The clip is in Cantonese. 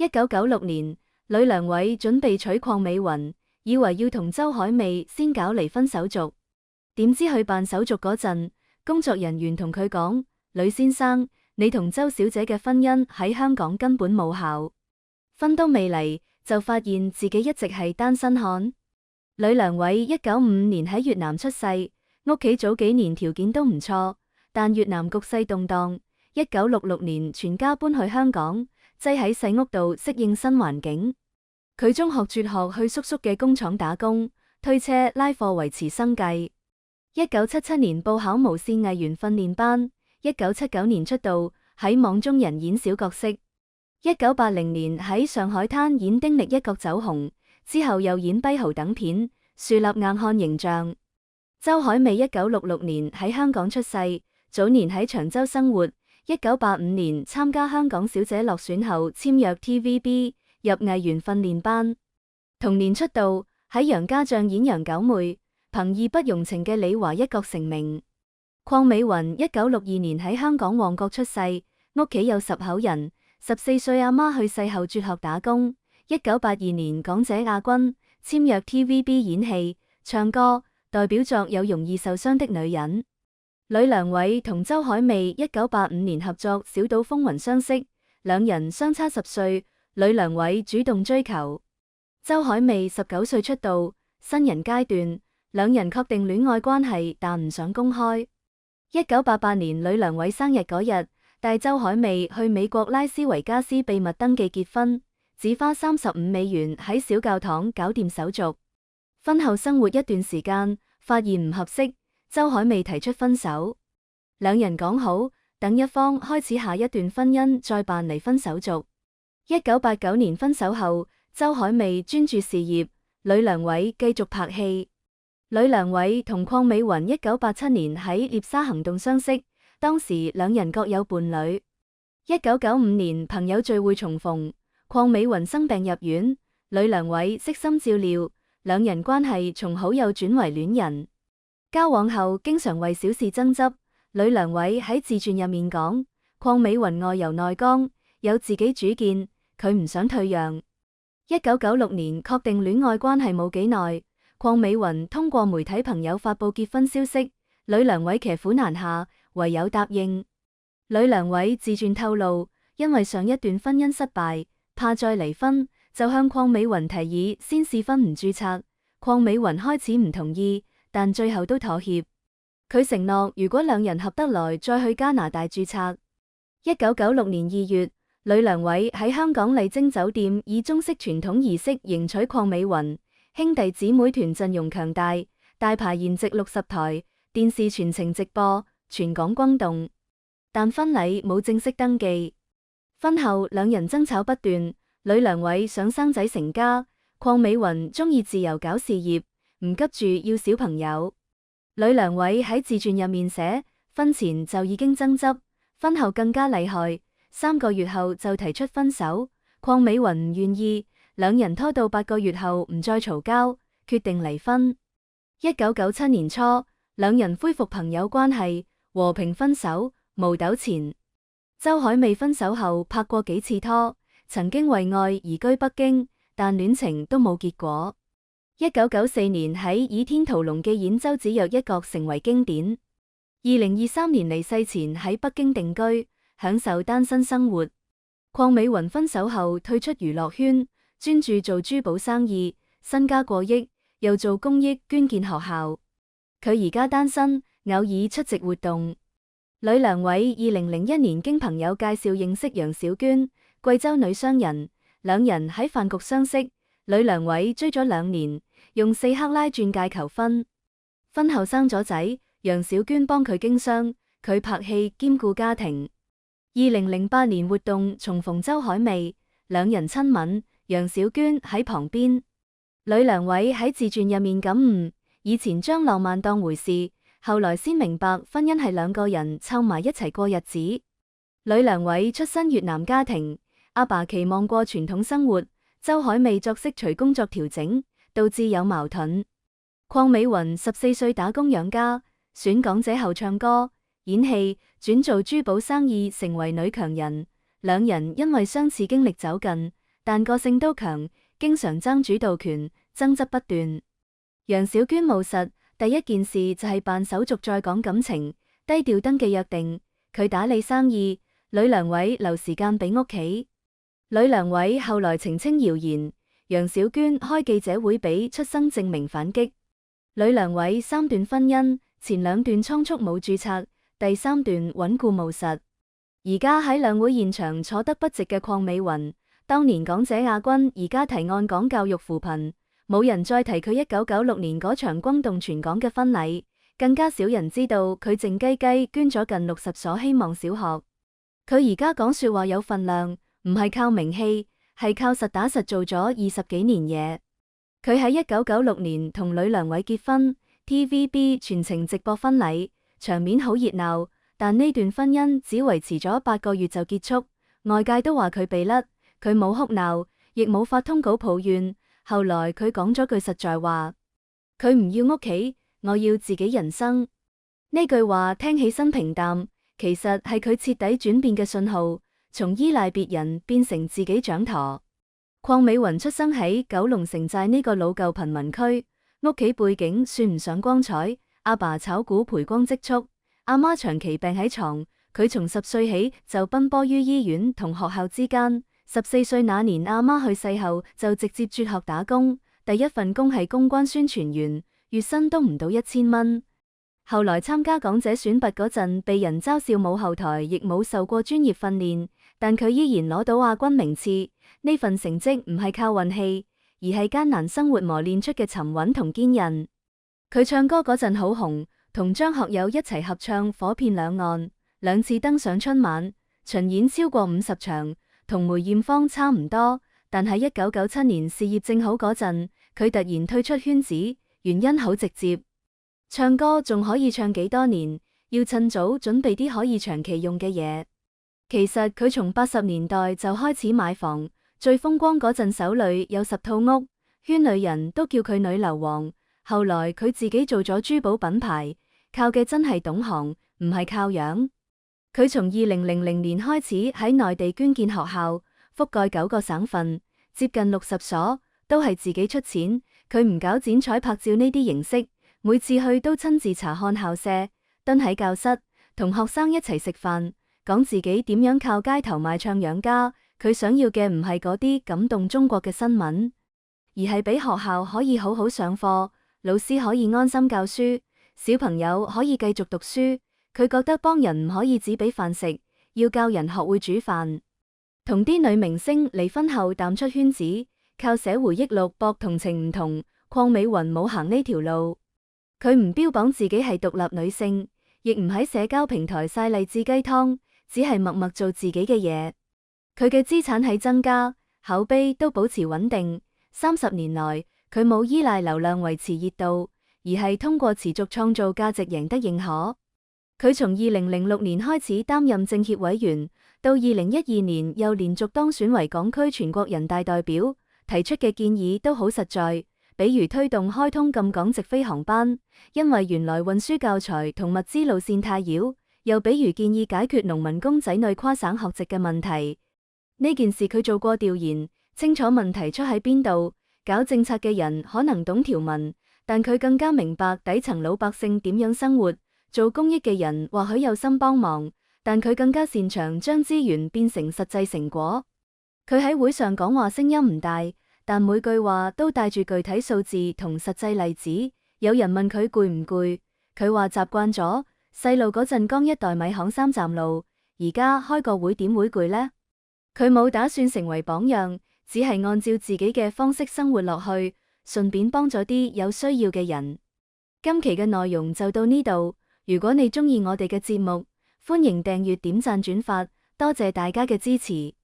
1996年，呂良偉準備娶鄺美雲，以為要同周海媚先搞離婚手續，點知去辦手續嗰陣，工作人員同佢講：呂先生，你同周小姐嘅婚姻喺香港根本冇效，婚都未嚟就發現自己一直係單身漢。呂良偉1955年喺越南出世，屋企早幾年條件都唔錯，但越南局勢動盪，1966年全家搬去香港，擠喺細屋度適應新環境。佢中學輟學去叔叔嘅工廠打工，推車拉貨維持生計。1977年報考無綫藝員訓練班，1979年出道，喺網中人演小角色。1980年喺上海灘演丁力一角走紅，之後又演跛豪等片，樹立硬漢形象。周海媚1966年喺香港出世，早年喺長洲生活。1985年參加香港小姐落選後簽約 TVB 入藝員訓練班，同年出道，喺楊家將演楊九妹，憑義不容情嘅李華一角成名。鄺美雲1962年喺香港旺角出世，屋企有10口人，14歲阿媽去世後輟學打工。1982年港姐亞軍，簽約 TVB 演戲、唱歌，代表作有容易受傷的女人。呂良偉同周海媚1985年合作《小島風雲》相識，兩人相差10歲，呂良偉主動追求，周海媚19歲出道，新人階段，兩人確定戀愛關係，但唔想公開。1988年呂良偉生日嗰日，帶周海媚去美國拉斯維加斯秘密登記結婚，只花$35喺小教堂搞掂手續。婚後生活一段時間，發現唔合適。周海媚提出分手，兩人講好，等一方開始下一段婚姻再辦離婚手續。1989年分手後，周海媚專注事業，呂良偉繼續拍戲。呂良偉同鄺美雲1987年喺獵鯊行動相識，當時兩人各有伴侶。1995年朋友聚會重逢，鄺美雲生病入院，呂良偉悉心照料，兩人關係從好友轉為戀人。交往後經常為小事爭執，呂良偉喺自傳入面講，鄺美雲外柔內剛，有自己主見，佢唔想退讓。1996年確定戀愛關係冇幾耐，鄺美雲通過媒體朋友發佈結婚消息，呂良偉騎虎難下，唯有答應。呂良偉自傳透露，因為上一段婚姻失敗，怕再離婚，就向鄺美雲提議先試婚唔註冊，鄺美雲開始唔同意，但最後都妥協。佢承諾如果兩人合得來，再去加拿大註冊。1996年2月，呂良偉喺香港麗晶酒店以中式傳統儀式迎娶鄺美雲，兄弟姊妹團陣容強大，大排筵席60台，電視全程直播，全港轟動。但婚禮冇正式登記。婚後兩人爭吵不斷，呂良偉想生仔成家，鄺美雲中意自由搞事業，唔急住要小朋友。呂良偉喺自傳入面寫，婚前就已經爭執，婚後更加厲害，3個月後就提出分手。鄺美雲唔願意，兩人拖到8個月後唔再嘈交，決定離婚。1997年初，兩人恢復朋友關係，和平分手，無糾纏。周海媚分手後拍過幾次拖，曾經為愛移居北京，但戀情都冇結果。1994年喺《倚天屠龍記》演周芷若一角成為經典。2023年離世前喺北京定居，享受單身生活。鄺美雲分手後退出娛樂圈，專注做珠寶生意，身家過億，又做公益捐建學校。佢而家單身，偶爾出席活動。呂良偉2001年經朋友介紹認識楊小娟，貴州女商人，兩人喺飯局相識，呂良偉追咗2年。用4克拉鑽戒求婚，婚後生咗仔，楊小娟幫佢經商，佢拍戲兼顧家庭。2008年活動重逢周海媚，兩人親吻，楊小娟喺旁邊。呂良偉喺自傳入面感悟，以前將浪漫當回事，後來先明白婚姻係兩個人湊埋一齊過日子。呂良偉出身越南家庭，阿爸期望過傳統生活，周海媚作息隨工作調整，導致有矛盾。鄺美雲14歲打工養家，選港姐後唱歌、演戲，轉做珠寶生意，成為女強人。兩人因為相似經歷走近，但個性都強，經常爭主導權，爭執不斷。楊小娟務實，第一件事就係辦手續再講感情，低調登記約定。佢打理生意，呂良偉留時間俾屋企。呂良偉後來澄清謠言，楊小娟開記者會俾出生證明反擊。呂良偉3段婚姻，前2段倉促冇註冊，第3段穩固務實。而家喺兩會現場坐得不直嘅鄺美雲，當年港姐亞軍，而家提案講教育扶貧，冇人再提佢1996年嗰場轟動全港嘅婚禮，更加少人知道佢靜雞雞捐咗近60所希望小學。佢而家講說話有份量，唔係靠名氣，係靠實打實做咗20幾年嘢。佢喺1996年同呂良偉結婚，TVB 全程直播婚禮，場面好熱鬧。但呢段婚姻只維持咗8個月就結束，外界都話佢被甩，佢冇哭鬧，亦冇發通稿抱怨。後來佢講咗句實在話，佢唔要屋企，我要自己人生。呢句話聽起身平淡，其實係佢徹底轉變嘅信號，從依賴別人變成自己掌舵。鄺美雲出生喺九龍城寨呢個老舊貧民區，屋企背景算唔上光彩，阿爸炒股賠光積蓄。阿媽長期病喺床，佢從10歲起就奔波於醫院同學校之間。14歲那年阿媽去世後，就直接輟學打工，第一份工係公關宣傳員，月薪都唔到1000蚊。後來參加港姐選拔嗰陣，被人嘲笑冇後台，亦冇受過專業訓練，但佢依然攞到亞軍名次。呢份成績唔係靠運氣，而係艱難生活磨練出嘅沉穩同堅韌。佢唱歌嗰陣好紅，同張學友一齊合唱《火遍兩岸》，2次登上春晚，巡演超過50場，同梅艷芳差唔多。但喺1997年事業正好嗰陣，佢突然退出圈子，原因好直接，唱歌仲可以唱幾多年，要趁早準備啲可以長期用嘅嘢。其實佢從80年代就開始買房，最風光嗰陣手裏有10套屋，圈裏人都叫佢女流王。後來佢自己做咗珠寶品牌，靠嘅真係懂行，唔係靠樣。佢從2000年開始喺內地捐建學校，覆蓋9個省份，接近60所，都係自己出錢。佢唔搞剪彩拍照呢啲形式，每次去都親自查看校舍，蹲喺教室同學生一齊食飯，講自己點樣靠街頭賣唱養家。佢想要嘅唔係嗰啲感動中國嘅新聞，而係俾學校可以好好上課，老師可以安心教書，小朋友可以繼續讀書。佢覺得幫人唔可以只俾飯食，要教人學會煮飯。同啲女明星離婚後淡出圈子，靠寫回憶錄博同情唔同，鄺美雲冇行呢條路。佢唔標榜自己係獨立女性，亦唔喺社交平台晒勵志雞湯，只係默默做自己嘅嘢。佢嘅資產喺增加，口碑都保持穩定。30年來，佢冇依賴流量維持熱度，而係通過持續創造價值贏得認可。佢從2006年開始擔任政協委員，到2012年又連續當選為港區全國人大代表，提出嘅建議都好實在，比如推動開通禁港直飛航班，因為原來運輸教材同物資路線太繞；又比如建議解決農民工仔女跨省學籍嘅問題。呢件事佢做過調研，清楚問題出喺邊度。搞政策嘅人可能懂條文，但佢更加明白底層老百姓點樣生活。做公益嘅人或許有心幫忙，但佢更加擅長將資源變成實際成果。佢喺會上講話聲音唔大，但每句話都帶住具體數字同實際例子。有人問佢攰唔攰，佢話習慣咗。細路嗰陣剛一袋米行3站路，而家開個會點會攰呢？佢冇打算成為榜樣，只係按照自己嘅方式生活落去，順便幫咗啲有需要嘅人。今期嘅內容就到呢度。如果你鍾意我哋嘅節目，歡迎訂閱、點讚、轉發，多謝大家嘅支持。